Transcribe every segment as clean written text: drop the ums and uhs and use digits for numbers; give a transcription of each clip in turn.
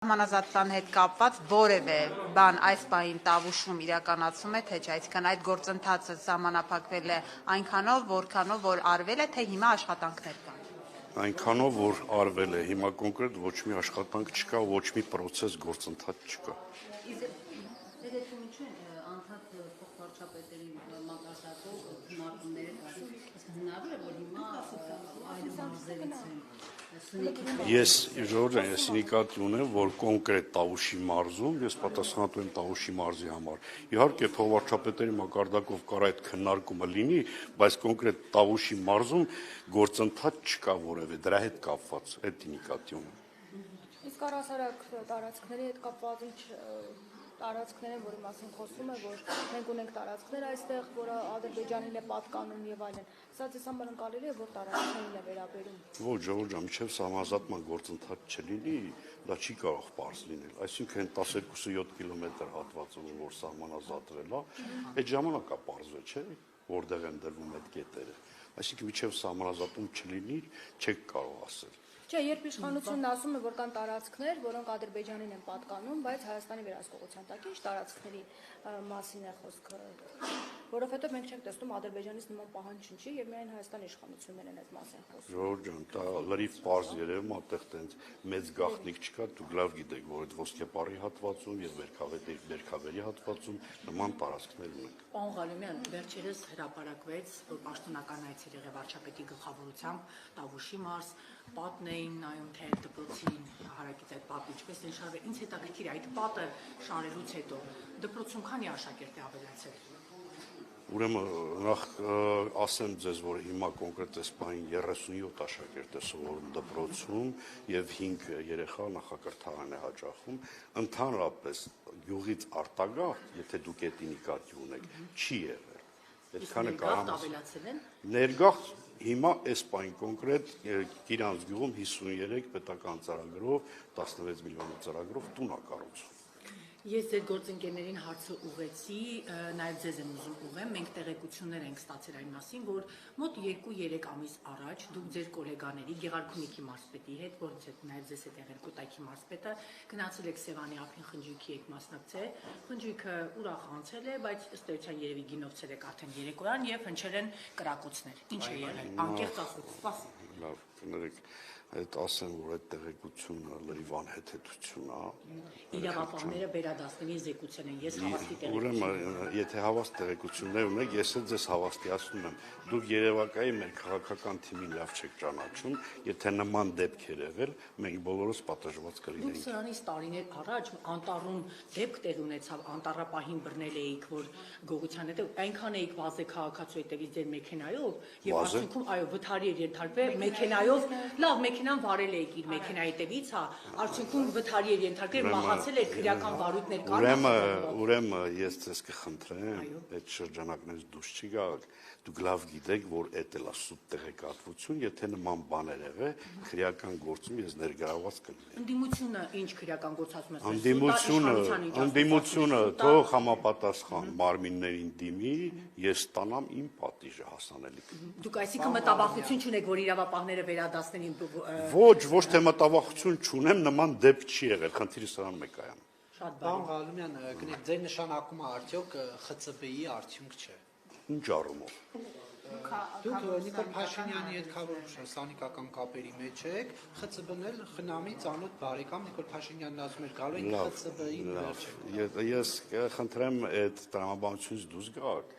Սահմանազատման հետ կապված որևէ բան այս պահին Տավուշում իրականացում է, թե չէ, այսինքն այդ գործընթացը սահմանափակվել է այնքանով, որքանով որ արվել է, թե հիմա աշխատանքներ կան։ Այնքանով որ արվել է, հիմա կոնկրետ ոչ մի աշխատանք չկա, ոչ մի process գործընթաց չկա։ Ես նկատի ունեմ, որ կոնկրետ Տավուշի մարզում, ես պատասխանատու եմ Տավուշի մարզի համար, իհարկե փոխվարչապետերի մակարդակով կար այդ քննարկումը լինի, բայց կոնկրետ Տավուշի մարզում գործընթաց չկա որևէ, դրա հետ կապված, դա նկատի ունեմ։ Իսկ առհասարակ տարածքների հետ կապված ինչ տարածքներ են, որի մասին խոսում է, որ մենք ունենք տարածքներ այստեղ, որը Ադրբեջանին է պատկանում եւ այլն։ Սա ձեզ համար ընկալելի է, որ տարածքներին է վերաբերում։ Ոչ, Ժողովուրդ ջան, մինչև սահմանազատման գործընթաց չլինի, դա չի կարող պարզ լինել։ Այսինքն 12-7 կիլոմետր հատվածում, որ սահմանազատվել է, այդ ժամանակ է պարզվել, չէ՞, որտեղ են դրվում այդ կետերը։ Այսինքն մինչև սահմանազատում չլինի, չեք կարող ասել։ Չէ, երբ իշխանությունն ասում է, որ կան տարածքներ, որոնք Ադրբեջանին են պատկանում, բայց Հայաստանի վերահսկողության տակ ինչ տարածքների մասին է խոսքը, որովհետև մենք չենք տեսնում Ադրբեջանից նման պահանջ չի եւ միայն Հայաստանի իշխանություններն են այդ մասին խոսում։ Ժողովուրդ ջան, դա լրիվ պարզ երևում է, այդտեղ տենց մեծ գաղտնիք չկա, դուք լավ գիտեք, որ այդ ոսկեպարի հատվածում եւ Վերքավերի հատվածում նման տարածքներ ունենք։ Պարոն Ղալեմյան, վերջերս հրապարակվեց, որ պաշտոնական այցել եղավ վարչապետի գլխավորությամբ Տավուշի մարզ, պատն էին նայում, թե դպրոցի հարակից այդ պատը ինչպես են շարվել։ Ինձ հետաքրքիր է այդ պատը շարելուց հետո դպրոցում քանի աշակերտ է ավելացել։ Ուրեմն նախ ասեմ ձեզ, որ հիմա կոնկրետ այս պահին 37 աշակերտ է սովորում դպրոցում եւ 5 երեխա նախակրթարան է հաճախում։ Ընդհանրապես գյուղից արտագաղթ, եթե դուք դա նկատի ունեք, չի եղել։ Այդքանը կարող ավելացել են։ Ներգաղթ հիմա այս պահին կոնկրետ Գիրանց գյուղում 53 պետական ծրագրով 16 միլիոնի ծրագրով տուն է կառուցվում։ Ես այդ գործընկերներին հարցը ուղեցի, նաև ձեզ եմ ուզում ուղղեմ, մենք տեղեկություններ ենք ստացել այն մասին, որ մոտ 2-3 ամիս առաջ դուք ձեր գոլեգաների Գեղարքունիքի մարզպետի հետ, որից հետ նաև ձեզ հետ եղել Կոտայքի մարզպետը, գնացել եք Սևանի ափին խնջույքի եք մասնակցել, խնջույքը ուրախացել է, բայց ըստ էության երևի գինովցել եք արդեն երեկոյան եւ հնչել են կրակոցներ։ Ինչ է եղել։ Անկեղծ ասած, սպասի։ Լավ, կներեք, այդ ասեմ, որ այդ տեղեկությունը լրիվ անհեթեթություն է։ Իրավապահները վերադասնի զեկուցել են, ես հավաստի տեղեկություն։ Ուրեմն, եթե հավաստ տեղեկություններ ունեք, ես էլ ձեզ հավաստիացնում եմ, դուք Երևակայի մեր քաղաքական թիմին լավ չեք ճանաչում, եթե նման դեպքեր եղել, մենք բոլորս պատժված կլինենք։ Դուք սրանից տարիներ առաջ անտառում դեպք տեղ ունեցավ, անտառապահին բռնել էիք, որ գողության հետ այնքան էիք վազե քաղաքացու հետևից ձեր մեքենայով եւ արդյունքում այո վթարի էր ենթարկվել մեքենայով, լավ մեքենան վարել էիք իր մեքենայի հետևից, հա, արդյունքում վթարի էր ենթարկվել, մահացել էր քրեական վարույթներ կան։ Ուրեմն ես ձեզ կխնդրեմ, այդ շրջանակներից դուրս չի գալ, դուք լավ գիտեք, որ էդ էլ է սուտ տեղեկատվություն, եթե նման բաներ եղե, քրեական գործում ես ներգրավված կլինեմ։ Ընդդիմությունը ինչ քրեական գործ ասում է։ Ընդդիմությունը թող համապատասխան մարմիններին դիմի, ես ստանամ իմ պատիժը հասանելիք։ Դուք այսինքն մտավախություն չունեք, որ իրավապահները վերադասնեն Ոչ թե մտավախություն չունեմ, նման դեպք չի եղել, խնդիրը սրանում է կայանում։ Պարոն Ղալեմյան, գնեք, ձեր նշանակումը արդյոք ԽՑԲ-ի արդյունք չէ։ Ինչ առումով։ Դուք Նիկոլ Փաշինյանի հետ սանիկական կապերի մեջ եք, ԽՑԲ-ն էլ խնամի ծանոթ բարեկամ Նիկոլ Փաշինյանն ասում էր գալու են ԽՑԲ-ի վերջ։ Ես խնդրեմ այդ տրամաբանությունից դուրս գաք։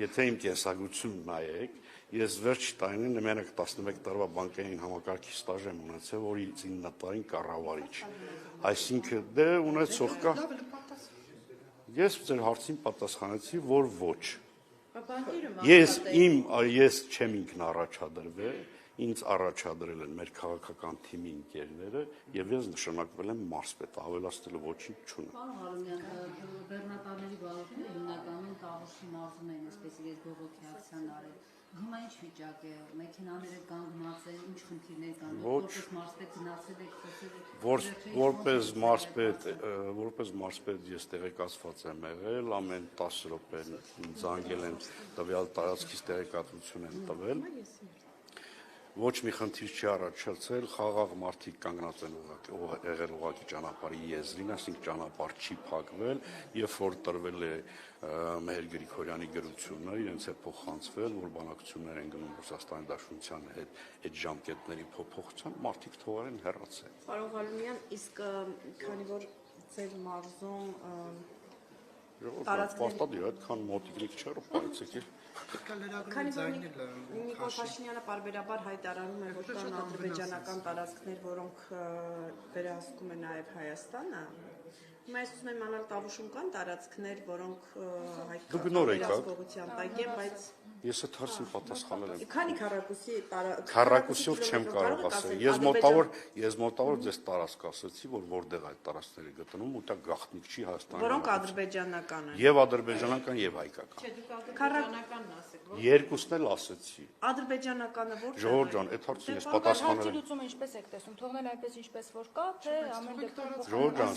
Եթե իմ կենսագրությունն նայեք, ես վերջ տարին մենակ 11 տարվա բանկային համակարգի ստաժ եմ ունեցել, որից 9 տարին կառավարիչ։ Այսինքն դե ունեցող կա։ Ես ձեր հարցին պատասխանեցի, որ ոչ։ Ես չեմ ինքն առաջադրվել, ինձ առաջադրել են մեր քաղաքական թիմի ընկերները եւ ես նշանակվել եմ մարզպետ, ավելացնելու ոչինչ չունեմ։ Պարոն Ղալեմյան, բեռնատարների բարոյները հիմնականում Տավուշի մարզում են, այսպես իրենց բողոքի ակցիան արել։ Հիմա ինչ վիճակ է, մեքենաները կանգնած են, ինչ խնդիրներ կան, որպես մարզպետ գնացել եք խոսել։ Որպես մարզպետ ես տեղեկացված եմ եղել, ամեն 10 րոպե զանգել են տվյալ տարածքից տեղեկատվություն են տվել։ ոչ մի խնդիր չի առաջացել, խաղաղ մարդիկ կանգնած են եղել ուղղակի ճանապարհի եզրին, այսինքն ճանապարհ չի փակվել, երբ որ տրվել է Մեհեր Գրիգորյանի գրությունը, իրենց է փոխանցվել, որ բանակցություններ են գնում Ռուսաստանի Դաշնության հետ այդ ժամկետների փոփոխության, մարդիկ թողել են հեռացել։ Պարոն Ղալումյան, իսկ քանի որ ձեր մարզում Պարտադիր այդքան մոտիկնիկ չէ, որ պայծեք է։ Քանի որ Նիկոլ Փաշինյանը պարբերաբար հայտարարում է, որ կան ադրբեջանական տարածքներ, որոնք վերահսկում է նաև Հայաստանը, հիմա ես ուզում եմ իմանալ Տավուշում կան տարածքներ, որոնք հայկական վերահսկողության տակ են, բայց Ես այդ հարցին պատասխանել եմ։ Քանի քառակուսիով չեմ կարող ասել։ Ես մոտավոր ձեզ տարածք ասացի, որ որտեղ այդ տարածքները գտնում ու դա գաղտնիք չի Հայաստանի։ Որոնք ադրբեջանական են։ Եվ ադրբեջանական եւ հայկական։ Քառականն ասեք։ Երկուսն էլ ասացի։ Ադրբեջանականը որտեղ է։ Ժողովուրդ ջան, այդ հարցին ես պատասխանել եմ։ Լուծումը ինչպես եք տեսնում, թողնել այնպես ինչպես որ կա, թե ամեն դեպքում Ժողովուրդ ջան,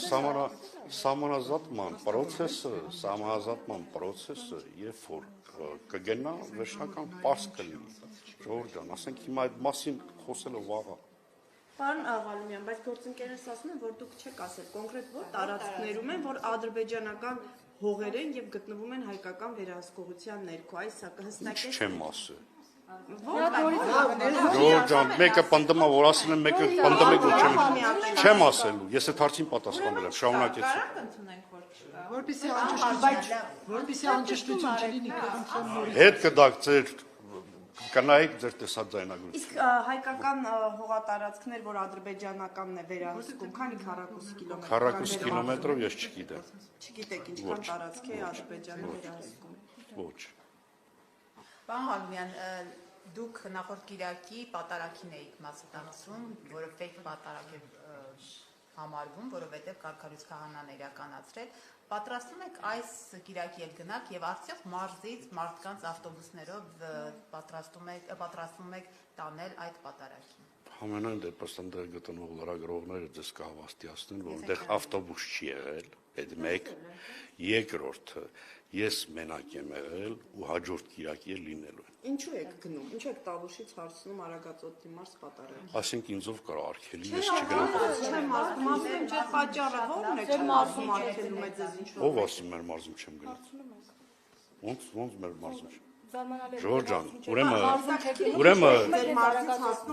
սահմանազատման process-ը, երբ որ կգնա վերջնական պարզ կլինի։ Ժողովուրդ ջան, ասենք հիմա այդ մասին խոսելը վաղ է։ Պարոն Աղալումյան, բայց գործընկերներս ասում են, որ դուք չեք ասել կոնկրետ որ տարածքներում են, որ ադրբեջանական հողեր են եւ գտնվում են հայկական վերահսկողության ներքո, այս սա կհստակեցնեք։ Չեմ ասել։ Ժողովուրդ ջան, մեկը պնդում է, որ ասել եմ, մեկը պնդում է, որ չեմ ասելու։ Ես այդ հարցին պատասխանել եմ, շարունակեցի։ Որպեսզի անճշտություն չլինի, Հետ կդակ ձեր կնայեք ձեր տեսած ձայնագրությունը։ Իսկ հայկական հողատարածքներ, որ ադրբեջանականն է վերահսկում, քանի քառակուսի կիլոմետր։ Քառակուսի կիլոմետրով ես չգիտեմ։ Չգիտեք ինչքան տարածք է Ադրբեջանը վերահսկում։ Ոչ։ Պարոն Ղալումյան, դուք նախորդ Կիրակի պատարագին էիք մասնակցում, որը ֆեյք պատարագ է համարվում, որովհետև կարգառույց քահանան իրականացրել, պատրաստում եք այս Կիրակի էլ գնաք եւ արդյոք մարզից մարդկանց ավտոբուսներով պատրաստում եք տանել այդ պատարագին։ Համենայն դեպս այնտեղ գտնող լրագրողները ձեզ կհավաստիացնեն, որ այնտեղ ավտոբուս չի եղել, այդ մեկ, երկրորդը ես մենակ եմ եղել ու հաջորդ Կիրակի էլ լինելու եմ։ Ինչու եք գնում։ Ինչու եք Տավուշից հարցնում Արագածոտնի մարզ պատարագին։ Ասենք ինձով կար արգելի, ես չգնամ։ Չեմ ասում, ասում եմ չէ պատճառը ո՞րն է, չեմ ասում արգելում է ձեզ ինչ-որ։ Ով ասում մեր մարզում չեմ գնալ։ Ոնց մեր մարզում չեմ։ Ժողովուրդ ջան, ուրեմն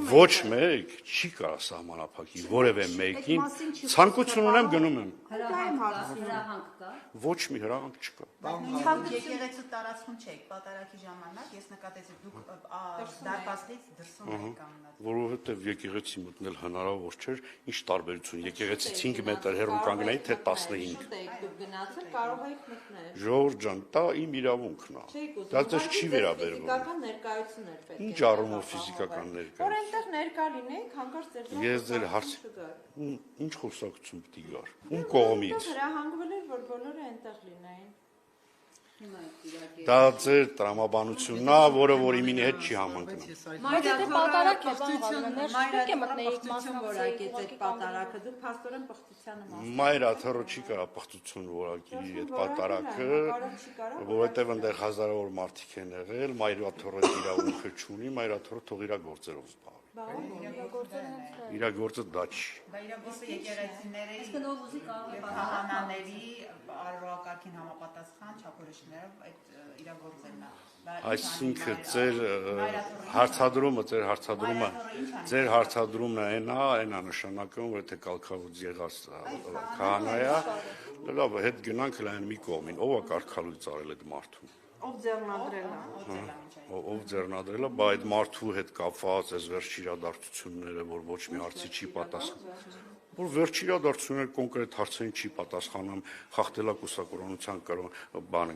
ոչ մեկ չի կարող սահմանափակի որևէ մեկին ցանկություն ունեմ գնում եմ։ Հրահանգ կա։ Ոչ մի հրահանգ չկա։ Եկեղեցու տարածքում չեք պատարագի ժամանակ, ես նկատեցի դուք դարպասից դրսում եք կանգնած։ Որովհետև եկեղեցի մտնել հնարավոր չէր, ինչ տարբերություն, եկեղեցից 5 մետր հեռու կանգնեի, թե 15։ Դուք գնացել կարող եք մտնել։ Ժողովուրդ ջան, դա իմ իրավունքն է։ Դա ձեզ չի վերաբերվում։ Ֆիզիկական ներկայություններ պետք է։ Ինչ առումով ֆիզիկական ներկայություն։ Որ այնտեղ ներկա լինեք, հանկարծ ձեր Ես ձեր հարց ինչ խոսակցություն պիտի գար։ Ում կողմից։ հրահանգվել էր, որ բոլորը այնտեղ լինեին։ Դա ձեր տրամաբանությունն է, որը որ իմինի հետ չի համընկնում։ Բայց եթե պատարակ է, ներշնչեք է մտնեիք որակեց այդ պատարակը, դուք փաստորեն պղծությանը մաս։ Մայրաթորը չի կարա պղծություն որակի այդ պատարակը, որովհետև այնտեղ հազարավոր մարդիկ են եղել, մայրաթորը իրավունքը չունի, մայրաթորը թող իր գործերով զբաղվի։ Իր գործը դա չի։ Դա իրավունքը եկեղեցիների Նովուզի կարող է քահանաների առօրակարգին համապատասխան չափորոշներով այդ իրագործելն է։ Այսինքն ձեր հարցադրումն այնա նշանակում, որ թե կալքավուց եղած քահանայա, լավ, հետ գնանք լայն մի կողմին, ով է կարգալույց արել այդ մարդուն։ Ով ձեռնադրել է։ Ով ձեռնադրել է, բա այդ մարդու հետ կապված այս վերջ իրադարձությունները, որ ոչ մի հարցի չի պատասխանում։ Որ վերջ իրադարձությունները կոնկրետ հարցերին չի պատասխանում, խախտելա կուսակցության բան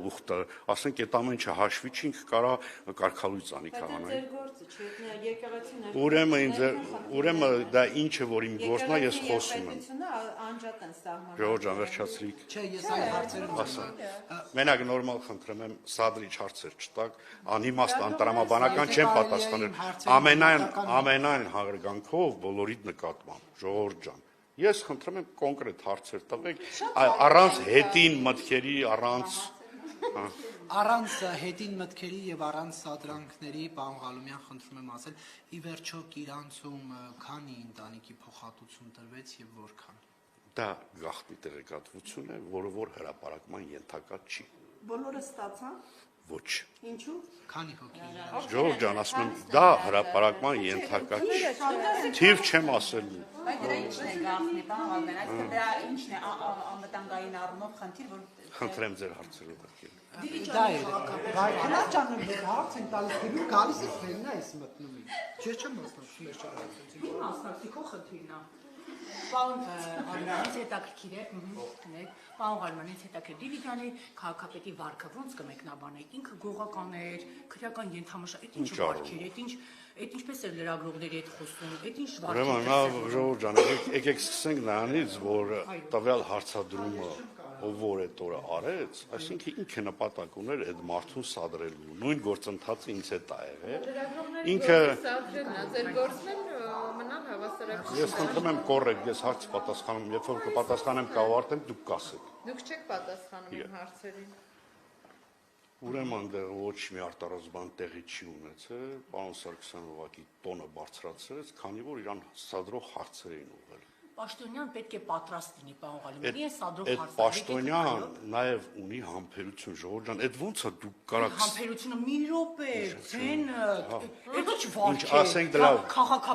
ուխտը, ասենք այդ ամեն ինչը հաշվի չինք կարա կարգալույց անի քահանայի։ Ձեր գործը չէ, եկեղեցիներ։ Ուրեմն դա ինչը որ իմ գործն է, ես խոսում եմ։ Անջատ են սահմանում։ Ժողովուրդ ջան, վերջացրիք։ Չէ, ես այլ հարցերում ասա։ Մենակ նորմալ խնդրում եմ, սադրիչ հարցեր չտակ, անիմաստ անտրամաբանական չեմ պատասխանել։ Ամենայն հարգանքով բոլորիդ նկատմամբ, ժողովուրդ ջան, ես խնդրում եմ կոնկրետ հարցեր տվեք, առանց հետին մտքերի, առանց Առանց հետին մտքերի եւ առանց սադրանքների, պարոն Ղալումյան, խնդրում եմ ասել, ի վերջո Կիրանցում քանի ընտանիքի փոխհատուցում տրվեց եւ որքան։ Դա գաղտնի տեղեկատվություն է, որը որ հրապարակման ենթակա չի։ Բոլորը ստացան։ Ոչ։ Ինչու։ Քանի հոգի։ Ժողովուրդ ջան, ասում եմ, դա հրապարակման ենթակա չի։ Թիվ չեմ ասել։ Բայց դրա ինչն է գաղտնի, բան Ղալումյան, այսինքն դրա ինչն է անվտանգային առումով խնդիր, որ Խնդրեմ ձեր հարցերը ուղղել։ Դա է։ Բայց քնած ջան, հարց են տալիս, դու գալիս ես ֆերնա ես մտնում։ Ես չեմ մասնակցում ես չարացեցի։ Մասնակցի քո խնդիրն է։ Պարոն Ղալումյանից հետաքրքիր է, տնեք, պարոն Ղալումյանից հետաքրքիր Դիլիջանի քաղաքապետի վարքը ոնց կմեկնաբանեք, ինքը գողական էր, քրեական ենթամշակ, այդ ինչ վարք էր, այդ ինչպես էր լրագրողների հետ խոսում, այդ ինչ վարք էր։ Ուրեմն, ժողովուրդ ջան, եկեք սկսենք նրանից, որ տվյալ հարցադրումը ով որ այդ օրը արեց, այսինքն ինքը նպատակ ուներ այդ մարդուն սադրելու։ Նույն գործընթացը ինձ հետ ա եղել։ Ինքը ձեր գործն մնալ հավասարակշռ։ Ես խնդրում եմ կոռեկտ, ես հարց պատասխանում, երբ որ կպատասխանեմ կավարտեմ, դուք կասեք։ Դուք չեք պատասխանում իմ հարցերին։ Ուրեմն դեռ ոչ մի արտարոց բան տեղի չի ունեցել, պարոն Սարգսյանը ուղղակի տոնը բարձրացրեց, քանի որ իրան սադրող հարցեր էին ուղղել։ Պաշտոնյան պետք է պատրաստ լինի, պարոն Ղալումյան, ես սադրող Այդ պաշտոնյան նաև ունի համբերություն, ժողովուրդ ջան, այդ ոնց է դուք կարաք համբերությունը մի րոպե, ձեն, այդ ինչ վարք Ինչ է։ ասենք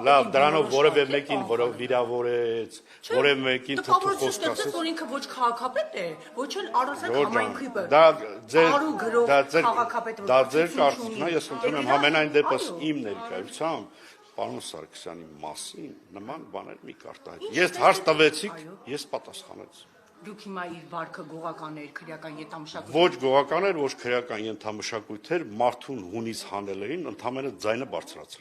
լավ, դրանով որևէ մեկին, որը վիրավորեց, որևէ մեկին թթու խոսք ասեց, որ ինքը ոչ քաղաքապետ է, ոչ էլ առանց համայնքի դա ձեր կարծիքն է, ես խնդրում եմ համենայն դեպս իմ ներկայությամբ պարոն Սարգսյանի մասին նման բաներ մի կարտահայտ։ Ես հարց տվեցիք, ես պատասխանեցի։ Դուք հիմա իր վարքը գողական էր, քրեական ենթամշակույթ։ Ոչ գողական էր, ոչ քրեական ենթամշակույթ էր, մարդուն հունից հանել էին, ընդհանրապես ձայնը բարձրացրել։